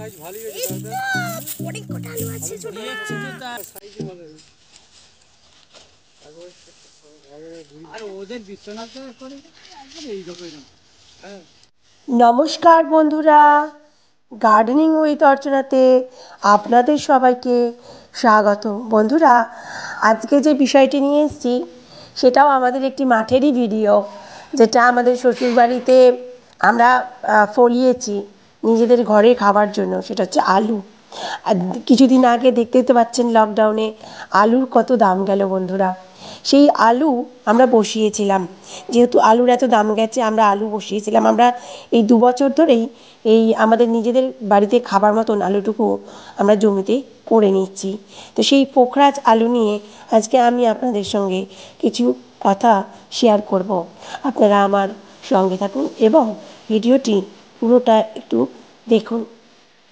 অনেক কটা আলু আছে ছোট নমস্কার বন্ধুরা, গার্ডেনিং উইথ অর্চনাতে আপনাদের সবাইকে স্বাগত। বন্ধুরা, আজকে যে বিষয়টি নিয়ে এসেছি সেটাও আমাদের একটি মাঠেরই ভিডিও, যেটা আমাদের শ্বশুরবাড়িতে আমরা ফলিয়েছি নিজেদের ঘরে খাবার জন্য। সেটা হচ্ছে আলু। আর কিছুদিন আগে দেখতেই তো পাচ্ছেন লকডাউনে আলুর কত দাম গেল বন্ধুরা। সেই আলু আমরা বসিয়েছিলাম, যেহেতু আলুর এত দাম গেছে আমরা আলু বসিয়েছিলাম। আমরা এই 2 বছর ধরেই এই আমাদের নিজেদের বাড়িতে খাবার মতন আলুটুকু আমরা জমিতে করে নিচ্ছি। তো সেই পোখরাজ আলু নিয়ে আজকে আমি আপনাদের সঙ্গে কিছু কথা শেয়ার করব। আপনারা আমার সঙ্গে থাকুন এবং ভিডিওটি পুরোটা একটু দেখুন।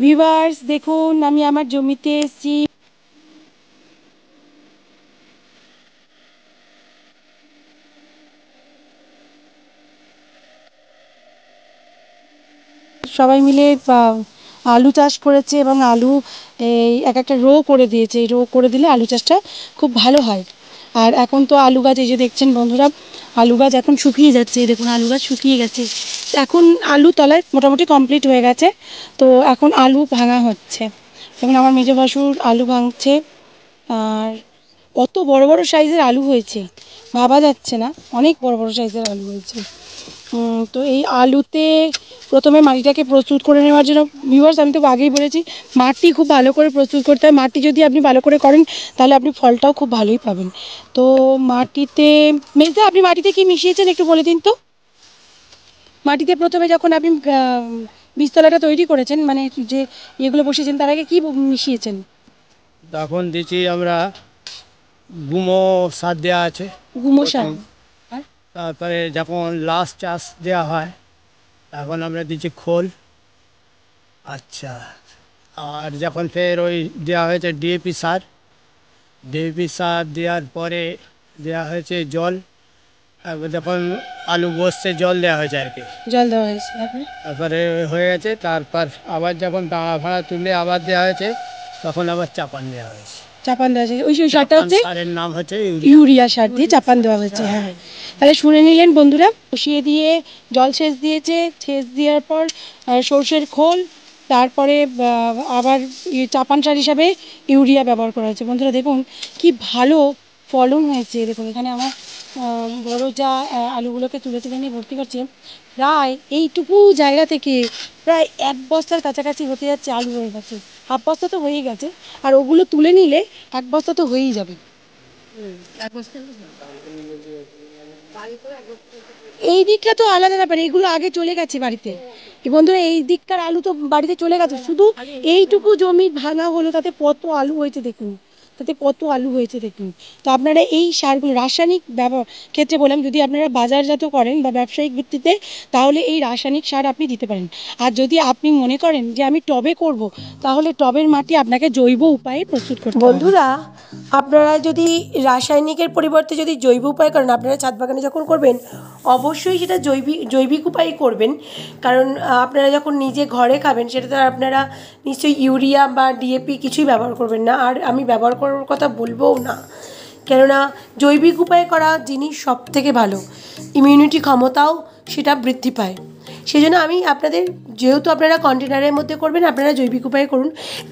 ভিউয়ার্স, দেখুন আমি আমার জমিতে এসেছি। সবাই মিলে আলু চাষ করেছে এবং আলু এই এক একটা রো করে দিয়েছে। এই রো করে দিলে আলু চাষটা খুব ভালো হয়। আর এখন তো আলু গাছ, এই যে দেখছেন বন্ধুরা, আলু গাছ এখন শুকিয়ে যাচ্ছে। দেখুন আলু গাছ শুকিয়ে গেছে, এখন আলু তলায় মোটামুটি কমপ্লিট হয়ে গেছে। তো এখন আলু ভাঙা হচ্ছে, যেমন আমার মেজো ভাসুর আলু ভাঙছে। আর কত বড় বড় সাইজের আলু হয়েছে, ভাবা যাচ্ছে না, অনেক বড় বড় সাইজের আলু হয়েছে। তো এই আলুতে প্রথমে মাটিটাকে প্রস্তুত করে নেওয়ার জন্য, ভিউয়ার্স আমি তো আগেই বলেছি মাটি খুব ভালো করে প্রস্তুত করতে হয়। মাটি যদি আপনি ভালো করে করেন তাহলে আপনি ফলটাও খুব ভালোই পাবেন। তো মাটিতে মেজদা, আপনি মাটিতে কি মিশিয়েছেন একটু বলে দিন তো। মাটিতে প্রথমে যখন আপনি বীজতলাটা তৈরি করেছেন, মানে যে এগুলো বসিয়েছেন, তার আগে কি মিশিয়েছেন? তখন দিচ্ছি আমরা গুঁড়ো সার দেওয়া আছে, গুঁড়ো সার। তারপরে যখন লাস্ট চাষ দেওয়া হয় তখন আমরা দিচ্ছি খোল। আচ্ছা, আর যখন ফের ওই দেওয়া হয়েছে ডিএপি সার, ডিএপি সার দেওয়ার পরে দেওয়া হয়েছে জল। যখন আলু বসছে জল দেওয়া হয়েছে আর কি, জল দেওয়া হয়েছে, তারপরে হয়ে গেছে। তারপর আবার যখন দাঁড়া ভাড়া তুলে আবার দেওয়া হয়েছে, তখন আবার চাপান দেওয়া হয়েছে। চাপান দেওয়া হয়েছে, ওই সারটা হচ্ছে সারের নাম হচ্ছে ইউরিয়া সার দিয়ে চাপান দেওয়া হয়েছে। হ্যাঁ, তাহলে শুনে নিলেন বন্ধুরা। বসিয়ে দিয়ে জল সেচ দিয়েছে, সেচ দেওয়ার পর সর্ষের খোল, তারপরে আবার চাপান সার হিসাবে ইউরিয়া ব্যবহার করা হয়েছে। বন্ধুরা দেখুন কি ভালো ফলন হয়েছে। দেখুন এখানে আমার বড় যা আলুগুলোকে তুলে তুলে নিয়ে ভর্তি করছে, প্রায় এইটুকু জায়গা থেকে প্রায় 1 বস্তার কাছাকাছি হতে যাচ্ছে আলু হয়ে গেছে। হাফ বস্তা তো হয়েই গেছে, আর ওগুলো তুলে নিলে 1 বস্তা তো হয়েই যাবে। এই দিকটা তো আলাদা ব্যাপার, এগুলো আগে চলে গেছে বাড়িতে। বন্ধুরা এই দিককার আলু তো বাড়িতে চলে গেছে, শুধু এইটুকু জমি ভাঙা হলো, তাতে কত আলু হয়েছে দেখুন, তাতে কত আলু হয়েছে দেখুন। তো আপনারা এই সারগুলো রাসায়নিক ব্যবহার ক্ষেত্রে বললাম, যদি আপনারা বাজারজাত করেন বা ব্যবসায়িক ভিত্তিতে, তাহলে এই রাসায়নিক সার আপনি দিতে পারেন। আর যদি আপনি মনে করেন যে আমি টবে করব, তাহলে টবের মাটি আপনাকে জৈব উপায়ে প্রস্তুত করতে হবে। বন্ধুরা, আপনারা যদি রাসায়নিকের পরিবর্তে যদি জৈব উপায় করেন, আপনারা ছাদ বাগানে যখন করবেন অবশ্যই সেটা জৈবিক উপায়ে করবেন। কারণ আপনারা যখন নিজে ঘরে খাবেন সেটা তো আপনারা নিশ্চয়ই ইউরিয়া বা ডিএপি কিছুই ব্যবহার করবেন না, আর আমি ব্যবহার করার কথা বলবোও না। কেননা জৈবিক উপায়ে করা জিনিস সব থেকে ভালো, ইমিউনিটি ক্ষমতাও সেটা বৃদ্ধি পায়। সেই জন্য আমি আপনাদের, যেহেতু আপনারা কন্টেনারের মধ্যে করবেন, আপনারা জৈবিক উপায়ে করুন।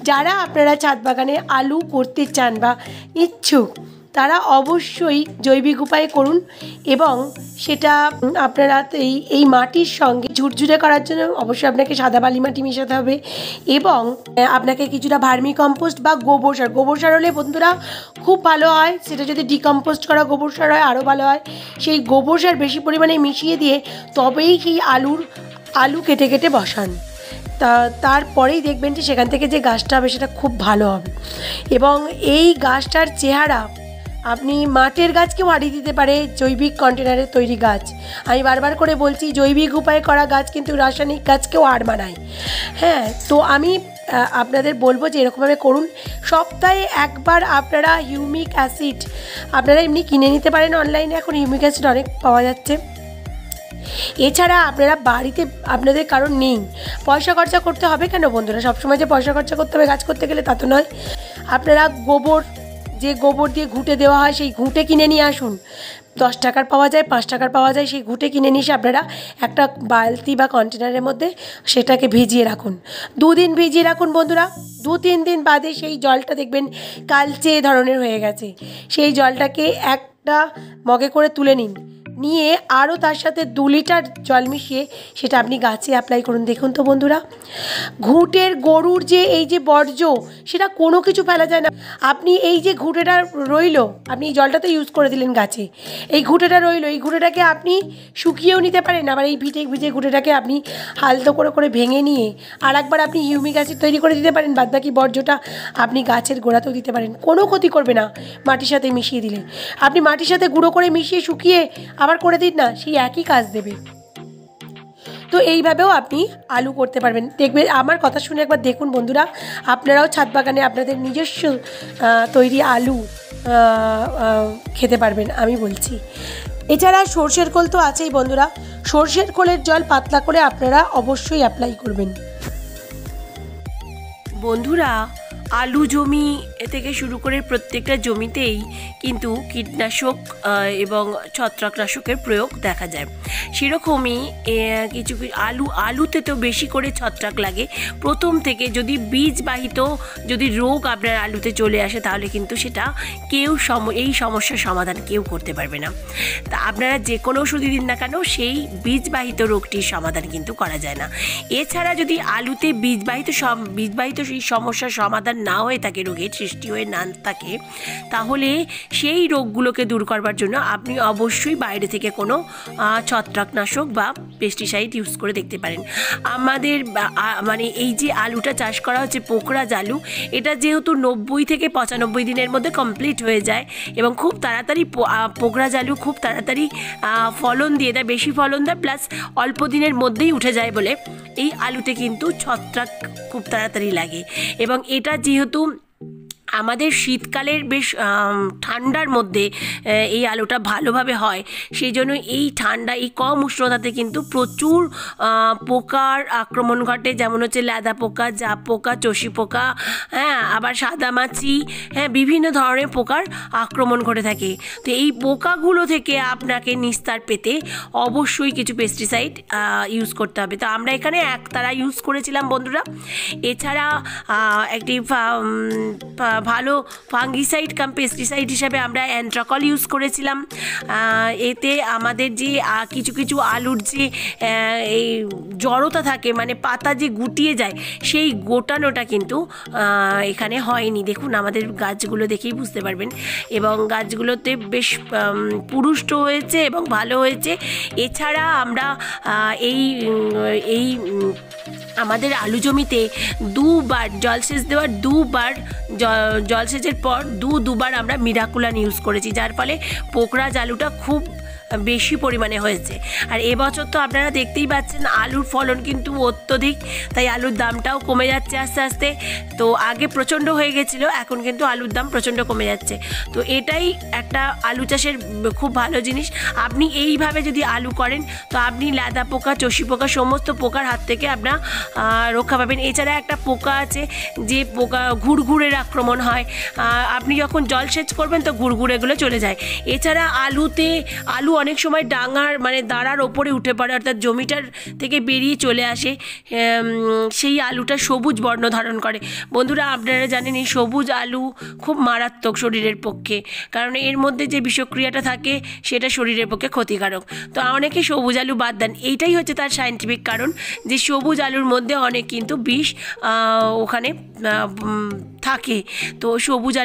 যারা আপনারা ছাদ বাগানে আলু করতে চান বা ইচ্ছুক, তারা অবশ্যই জৈবিক উপায়ে করুন। এবং সেটা আপনারা এই মাটির সঙ্গে ঝুরঝুরে করার জন্য অবশ্যই আপনাকে সাদা বালি মাটি মেশাতে হবে, এবং আপনাকে কিছুটা ভার্মি কম্পোস্ট বা গোবর সার হলে বন্ধুরা খুব ভালো হয়। সেটা যদি ডিকম্পোস্ট করা গোবর সার হয় আরও ভালো হয়। সেই গোবর সার বেশি পরিমাণে মিশিয়ে দিয়ে তবেই সেই আলু কেটে কেটে বসান। তারপরেই দেখবেন যে সেখান থেকে যে গাছটা হবে সেটা খুব ভালো হবে। এবং এই গাছটার চেহারা আপনি মাটির গাছকেও হারিয়ে দিতে পারে, জৈবিক কন্টেনারে তৈরি গাছ। আমি বারবার করে বলছি, জৈবিক উপায়ে করা গাছ কিন্তু রাসায়নিক গাছকেও হার মানায়। হ্যাঁ, তো আমি আপনাদের বলবো যে এরকমভাবে করুন। সপ্তাহে একবার আপনারা হিউমিক অ্যাসিড আপনারা এমনি কিনে নিতে পারেন অনলাইনে, এখন হিউমিক অ্যাসিড অনেক পাওয়া যাচ্ছে। এছাড়া আপনারা বাড়িতে আপনাদের কারণ নেই, পয়সা খরচা করতে হবে কেন বন্ধুরা? সবসময় যে পয়সা খরচা করতে হবে গাছ করতে গেলে তা তো নয়। আপনারা গোবর দিয়ে ঘুঁটে দেওয়া হয় সেই ঘুঁটে কিনে নিয়ে আসুন। 10 টাকার পাওয়া যায়, 5 টাকার পাওয়া যায়, সেই ঘুঁটে কিনে নিয়ে এসে আপনারা একটা বালতি বা কন্টেনারের মধ্যে সেটাকে ভিজিয়ে রাখুন। 2 দিন ভিজিয়ে রাখুন বন্ধুরা। 2-3 দিন বাদে সেই জলটা দেখবেন কালচে ধরনের হয়ে গেছে। সেই জলটাকে একটা মগে করে তুলে নিয়ে আরও তার সাথে 2 লিটার জল মিশিয়ে সেটা আপনি গাছে অ্যাপ্লাই করুন। দেখুন তো বন্ধুরা, ঘুঁটের গরুর যে এই যে বর্জ্য, সেটা কোনো কিছু ফেলা যায় না। আপনি এই যে ঘুঁটেটা রইলো, আপনি এই জলটা তো ইউজ করে দিলেন গাছে, এই ঘুঁটেটা রইলো, এই ঘুঁটেটাকে আপনি শুকিয়েও নিতে পারেন। আবার এই ভিজে ঘুঁটেটাকে আপনি হালতো করে ভেঙে নিয়ে আর একবার আপনি হিউমিক অ্যাসিড তৈরি করে দিতে পারেন। বাদবাকি বর্জ্যটা আপনি গাছের গোড়াতেও দিতে পারেন, কোনো ক্ষতি করবে না। মাটির সাথে মিশিয়ে দিলে, আপনি মাটির সাথে গুঁড়ো করে মিশিয়ে শুকিয়ে আবার করে দিন না, সেই একই কাজ দেবে। তো এইভাবেও আপনি আলু করতে পারবেন। দেখবেন, আমার কথা শুনে একবার দেখুন বন্ধুরা, আপনারাও ছাদ বাগানে আপনাদের নিজস্ব তৈরি আলু খেতে পারবেন, আমি বলছি। এছাড়া সর্ষের খোল তো আছেই বন্ধুরা, সর্ষের খোলের জল পাতলা করে আপনারা অবশ্যই অ্যাপ্লাই করবেন। বন্ধুরা, আলু জমি থেকে শুরু করে প্রত্যেকটা জমিতেই কিন্তু কীটনাশক এবং ছত্রাকনাশকের প্রয়োগ দেখা যায়। সেরকমই কিছু আলুতে তো বেশি করে ছত্রাক লাগে। প্রথম থেকে যদি বীজবাহিত যদি রোগ আপনার আলুতে চলে আসে, তাহলে কিন্তু সেটা এই সমস্যার সমাধান কেউ করতে পারবে না। তা আপনারা যে কোনো ওষুধই দিন না কেন, সেই বীজবাহিত রোগটির সমাধান কিন্তু করা যায় না। এছাড়া যদি আলুতে বীজবাহিত সেই সমস্যার সমাধান না হয়ে থাকে, রোগের সৃষ্টি হয়ে না থাকে, তাহলে সেই রোগগুলোকে দূর করবার জন্য আপনি অবশ্যই বাইরে থেকে কোনো ছত্রাকনাশক বা পেস্টিসাইড ইউজ করে দেখতে পারেন। আমাদের মানে এই যে আলুটা চাষ করা হচ্ছে পোকরাজ আলু, এটা যেহেতু 90 থেকে 95 দিনের মধ্যে কমপ্লিট হয়ে যায় এবং খুব তাড়াতাড়ি পোকরাজ আলু খুব তাড়াতাড়ি ফলন দিয়ে দেয়, বেশি ফলন দেয়, প্লাস অল্প দিনের মধ্যেই উঠে যায় বলে এই আলুতে কিন্তু ছত্রাক খুব তাড়াতাড়ি লাগে। এবং এটা যেহেতু আমাদের শীতকালের বেশ ঠান্ডার মধ্যে এই আলুটা ভালোভাবে হয়, সেই জন্য এই কম উষ্ণতাতে কিন্তু প্রচুর পোকার আক্রমণ ঘটে। যেমন হচ্ছে ল্যাদা পোকা, জাপ পোকা, চষি পোকা, হ্যাঁ, আবার সাদামাছি, হ্যাঁ, বিভিন্ন ধরনের পোকার আক্রমণ ঘটে থাকে। তো এই পোকাগুলো থেকে আপনাকে নিস্তার পেতে অবশ্যই কিছু পেস্টিসাইড ইউজ করতে হবে। তো আমরা এখানে একতারা ইউজ করেছিলাম বন্ধুরা। এছাড়া একটি ভালো ফাঙ্গিসাইড কাম পেস্টিসাইড হিসাবে আমরা অ্যান্ট্রাকল ইউজ করেছিলাম। এতে আমাদের যে কিছু আলুর যে এই জড়তা থাকে, মানে পাতা যে গুটিয়ে যায়, সেই গোটানোটা কিন্তু এখানে হয়নি। দেখুন আমাদের গাছগুলো দেখেই বুঝতে পারবেন, এবং গাছগুলোতে বেশ পুরুষ্ট হয়েছে এবং ভালো হয়েছে। এছাড়া আমরা এই আমাদের আলু জমিতে 2 বার জলসেচ দেওয়ার 2 বার জলসেচের পর দুবার আমরা মিরাকুলান ইউজ করেছি, যার ফলে পোকরাজ আলুটা খুব বেশি পরিমাণে হয়েছে। আর এবছর তো আপনারা দেখতেই পাচ্ছেন আলুর ফলন কিন্তু অত্যধিক, তাই আলুর দামটাও কমে যাচ্ছে আস্তে আস্তে। তো আগে প্রচণ্ড হয়ে গেছিলো, এখন কিন্তু আলুর দাম প্রচণ্ড কমে যাচ্ছে। তো এটাই একটা আলু চাষের খুব ভালো জিনিস। আপনি এইভাবে যদি আলু করেন, তো আপনি ল্যাদা পোকা, চষি পোকা, সমস্ত পোকার হাত থেকে আপনার রক্ষা পাবেন। এছাড়া একটা পোকা আছে, যে পোকা ঘুরঘুরের আক্রমণ হয়, আপনি যখন জলসেচ করবেন তো ঘুরঘুরেগুলো চলে যায়। এছাড়া আলু অনেক সময় দাঁড়ার ওপরে উঠে পড়ে, অর্থাৎ জমিটার থেকে বেরিয়ে চলে আসে, সেই আলুটা সবুজ বর্ণ ধারণ করে। বন্ধুরা, আপনারা জানেন এই সবুজ আলু খুব মারাত্মক শরীরের পক্ষে, কারণ এর মধ্যে যে বিষক্রিয়াটা থাকে সেটা শরীরের পক্ষে ক্ষতিকারক। তো অনেকে সবুজ আলু বাদ দেন, এইটাই হচ্ছে তার সায়েন্টিফিক কারণ, যে সবুজ আলুর মধ্যে অনেক কিন্তু বিষ ওখানে থাকে। তো সবুজ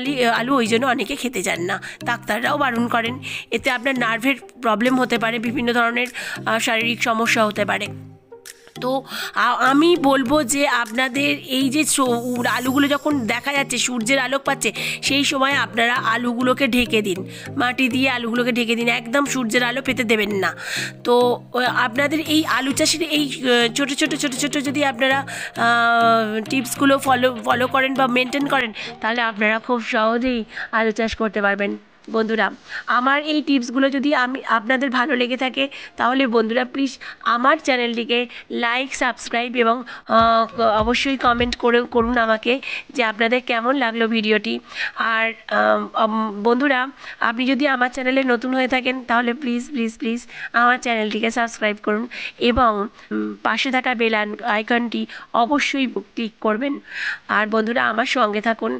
আলু ওই জন্য অনেকে খেতে চান না, ডাক্তাররাও বারণ করেন। এতে আপনার নার্ভের প্রবলেম হতে পারে, বিভিন্ন ধরনের শারীরিক সমস্যা হতে পারে। তো আমি বলবো যে আপনাদের এই যে আলুগুলো যখন দেখা যাচ্ছে সূর্যের আলোক পাচ্ছে, সেই সময় আপনারা আলুগুলোকে ঢেকে দিন, মাটি দিয়ে আলুগুলোকে ঢেকে দিন, একদম সূর্যের আলো পেতে দেবেন না। তো আপনাদের এই আলু চাষের এই ছোটো ছোটো যদি আপনারা টিপসগুলো ফলো করেন বা মেনটেন করেন, তাহলে আপনারা খুব সহজেই আলু চাষ করতে পারবেন। বন্ধুরা, আমার এই টিপসগুলো যদি আপনাদের ভালো লেগে থাকে, তাহলে বন্ধুরা প্লিজ আমার চ্যানেলটিকে লাইক, সাবস্ক্রাইব এবং অবশ্যই কমেন্ট করুন আমাকে যে আপনাদের কেমন লাগলো ভিডিওটি। আর বন্ধুরা, আপনি যদি আমার চ্যানেলে নতুন হয়ে থাকেন, তাহলে প্লিজ প্লিজ প্লিজ আমার চ্যানেলটিকে সাবস্ক্রাইব করুন এবং পাশে থাকা বেল আইকনটি অবশ্যই ক্লিক করবেন। আর বন্ধুরা, আমার সঙ্গে থাকুন।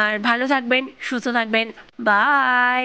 আর ভালো থাকবেন, সুস্থ থাকবেন। বাই।